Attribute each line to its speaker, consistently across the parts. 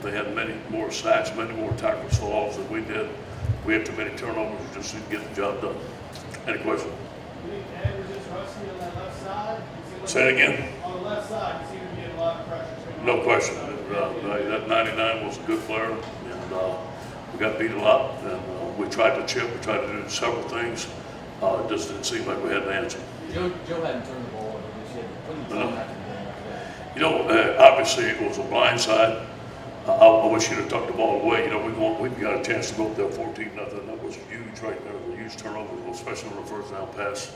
Speaker 1: They had many more sacks, many more tackles for loss than we did. We had too many turnovers, we just didn't get the job done. Any question?
Speaker 2: You think Ed was just rusty on that left side?
Speaker 1: Say it again.
Speaker 2: On the left side, you seem to be getting a lot of pressure.
Speaker 1: No question. That 99 was a good player, and we got beat a lot. And we tried to chip, we tried to do several things. It just didn't seem like we had the answer.
Speaker 3: Joe hadn't turned the ball over this year. What did you tell him after the game after that?
Speaker 1: You know, obviously it was a blind side. I wish you'd have tucked the ball away. You know, we got a chance to go up there 14-0. That was huge right there. It was a huge turnover, especially on the first down pass.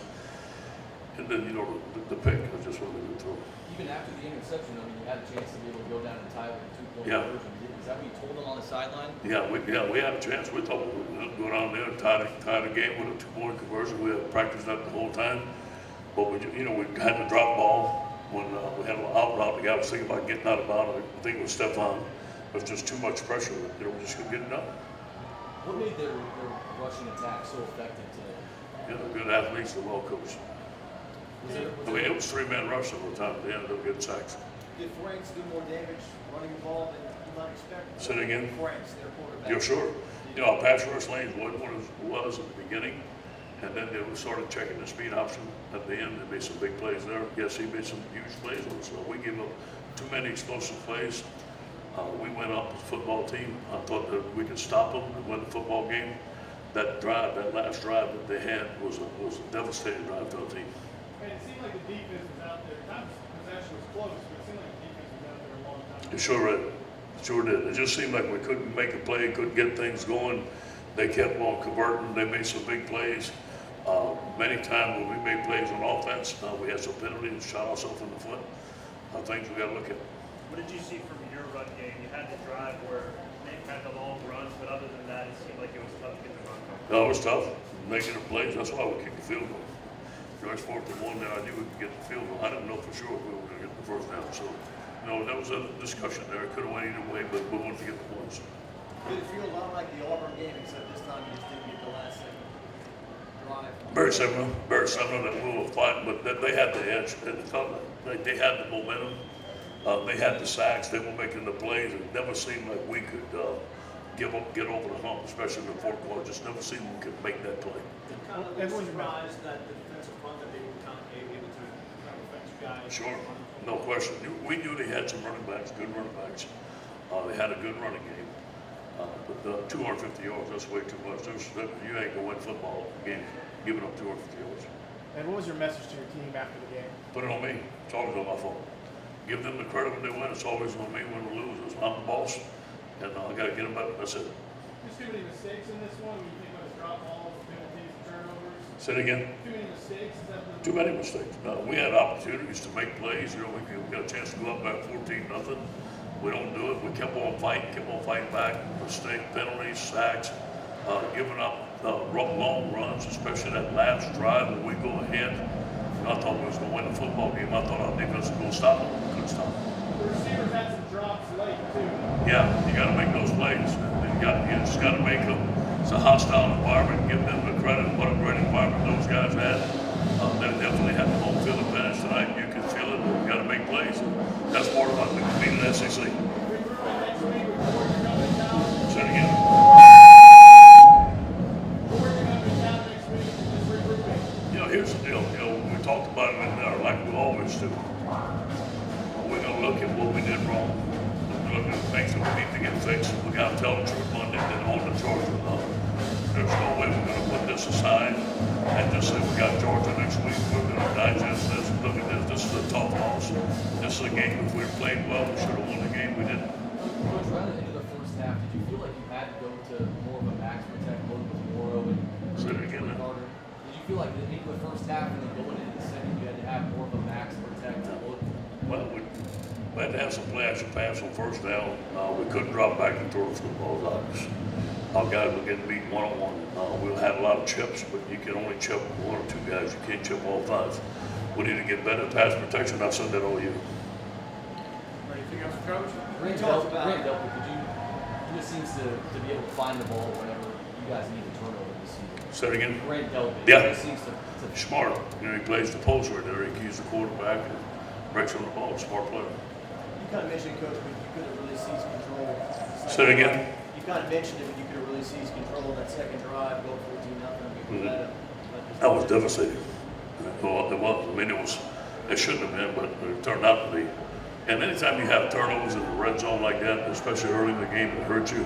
Speaker 1: And then, you know, the pick was just really good throw.
Speaker 3: Even after the interception, I mean, you had a chance to be able to go down and tie with a two-point
Speaker 1: Yeah.
Speaker 3: conversion. Is that what you told him on the sideline?
Speaker 1: Yeah, we had a chance. We thought we would go down there and tie the game with a two-point conversion. We had practiced that the whole time. But we had to drop ball when we had an out route. The guy was thinking about getting out of bounds. I think it was Stephon. It was just too much pressure. You know, we just couldn't get it done.
Speaker 3: What made their rushing attack so effective today?
Speaker 1: You know, good athletes, they're well coached. I mean, it was three-man rush all the time. At the end, they were getting sacks.
Speaker 4: Did Franks do more damage running the ball than you might expect?
Speaker 1: Say it again.
Speaker 4: Franks, their quarterback.
Speaker 1: Yeah, sure. You know, our pass rush lanes wasn't what it was at the beginning. And then they started checking the speed option at the end. They made some big plays there. Yes, he made some huge plays. So we gave up too many explosive plays. We went up as a football team. I thought that we could stop them and win the football game. That drive, that last drive that they had was a devastating drive to our team.
Speaker 2: And it seemed like the defense was out there. Times possession was close, but it seemed like the defense was out there a long time.
Speaker 1: It sure did. It sure did. It just seemed like we couldn't make a play, couldn't get things going. They kept on converting. They made some big plays. Many times when we made plays on offense, we had some penalties, shot ourselves in the foot. Things we got to look at.
Speaker 5: What did you see from your run game? You had the drive where Nate had the long runs, but other than that, it seemed like it was tough to get the run going.
Speaker 1: No, it was tough. Negative plays. That's why we kicked the field goal. There's 4th and 1 there. I knew we could get the field goal. I didn't know for sure if we were going to get the first down. So, you know, there was a discussion there. It could have went either way, but we wanted to get the points.
Speaker 4: Did it feel a lot like the Auburn game, except this time you just didn't get the last second drive?
Speaker 1: Very similar. Very similar. That we were fighting, but they had the edge. It felt like they had the momentum. They had the sacks. They were making the plays. It never seemed like we could get over the hump, especially in the fourth quarter. Just never seemed we could make that play.
Speaker 4: Kind of
Speaker 2: Everyone's
Speaker 4: surprised that the defensive front that they were kind of able to kind of affect you guys.
Speaker 1: Sure, no question. We knew they had some running backs, good running backs. They had a good running game. But 250 yards, that's way too much. You ain't gonna win football game giving up 250 yards.
Speaker 2: And what was your message to your team after the game?
Speaker 1: Put it on me. It's always on my fault. Give them the credit when they win. It's always on me when we lose. I'm the boss, and I gotta get them better. That's it.
Speaker 2: Just too many mistakes in this one. When you think about his drop balls, penalties, turnovers.
Speaker 1: Say it again.
Speaker 2: Too many mistakes. Is that the
Speaker 1: Too many mistakes. No, we had opportunities to make plays. You know, we got a chance to go up by 14-0. We don't do it. We kept on fighting back. Mistake, penalties, sacks, giving up long runs, especially that last drive when we go ahead. I thought we was going to win the football game. I thought our defense was going to stop them. We couldn't stop them.
Speaker 2: The receivers had some drops late too.
Speaker 1: Yeah, you got to make those plays. You just got to make them. It's a hostile environment. Give them the credit. What a great environment those guys had. They definitely had the home field advantage tonight. You can feel it. We got to make plays. That's part of what we compete in the SEC.
Speaker 2: Recruitment next week with Georgia coming down.
Speaker 1: Say it again.
Speaker 2: Georgia coming down next week. Just recruitment.
Speaker 1: You know, here's the deal. You know, we talked about it in there like we always do. We're going to look at what we did wrong. We're looking at things that we need to get fixed. We got to tell the truth Monday, then on to Georgia. There's no way we're going to put this aside and just say we got Georgia next week. We're going to digest this. Look at this. This is a tough loss. This is a game. If we played well, we should have won the game. We didn't.
Speaker 3: Coach, right into the first half, did you feel like you had to go to more of a max protect mode with Moro and
Speaker 1: Say it again.
Speaker 3: Carter? Did you feel like into the first half and then going into the second, you had to have more of a max protect look?
Speaker 1: Well, we had to have some play action pass on first down. We couldn't drop back and throw the footballs, obviously. Our guys were getting beat one-on-one. We'll have a lot of chips, but you can only chip one or two guys. You can't chip all five. We need to get better pass protection. I've said that all year.
Speaker 2: Anything else, Coach?
Speaker 3: Grant Delpit, could you, he just seems to be able to find the ball whenever you guys need to turn over this season.
Speaker 1: Say it again.
Speaker 3: Grant Delpit,
Speaker 1: Yeah.
Speaker 3: he seems to
Speaker 1: Smart. You know, he plays the post right there. He keeps the quarterback and breaks on the ball. Smart player.
Speaker 4: You kind of mentioned, Coach, but you could have really seized control.
Speaker 1: Say it again?
Speaker 4: You kind of mentioned it, but you could have really seized control of that second drive, go 14-0.
Speaker 1: That was devastating. Well, it was. I mean, it shouldn't have been, but it turned out to be. And anytime you have turnovers in the red zone like that, especially early in the game, it hurts you.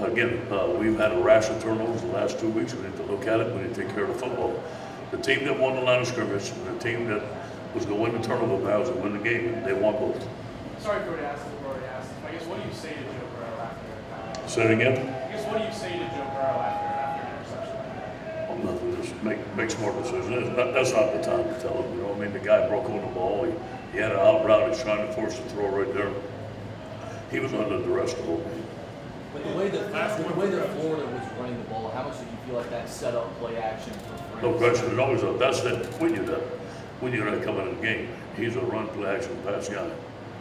Speaker 1: Again, we've had a rash of turnovers the last 2 weeks. We need to look at it. We need to take care of the football. The team that won the line of scrimmage, and the team that was going to win the turnover battles and win the game, they won both.
Speaker 2: Sorry for asking, I've already asked. I guess, what do you say to Joe Burrow after?
Speaker 1: Say it again?
Speaker 2: I guess, what do you say to Joe Burrow after an interception?
Speaker 1: Well, nothing. Just make smart decisions. That's not the time to tell him. You know, I mean, the guy broke on the ball. He had an out route. He's trying to force the throw right there. He was under duress the whole game.
Speaker 3: But the way that Florida was running the ball, how much did you feel like that set up play action for
Speaker 1: No question. It always that's it. When you're not coming in the game, he's a run, play action, pass guy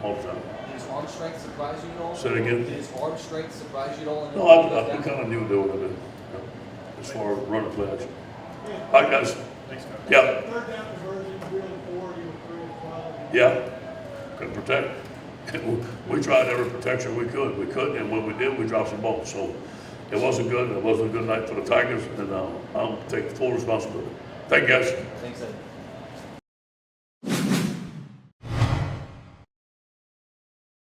Speaker 1: all the time.
Speaker 3: Did his arm strength surprise you at all?
Speaker 1: Say it again?
Speaker 3: Did his arm strength surprise you at all?
Speaker 1: No, I kind of knew they were going to as far as run and play action. All right, guys.
Speaker 5: Thanks, Coach.
Speaker 1: Yeah,
Speaker 2: Third down conversion, 3 and 4, you were 3 and 12.
Speaker 1: yeah. Couldn't protect. We tried every protection we could. We couldn't, and when we did, we dropped some balls. So it wasn't good. It wasn't a good night for the Tigers, and I'll take full responsibility. Thank you, guys.
Speaker 3: Thanks, Ed.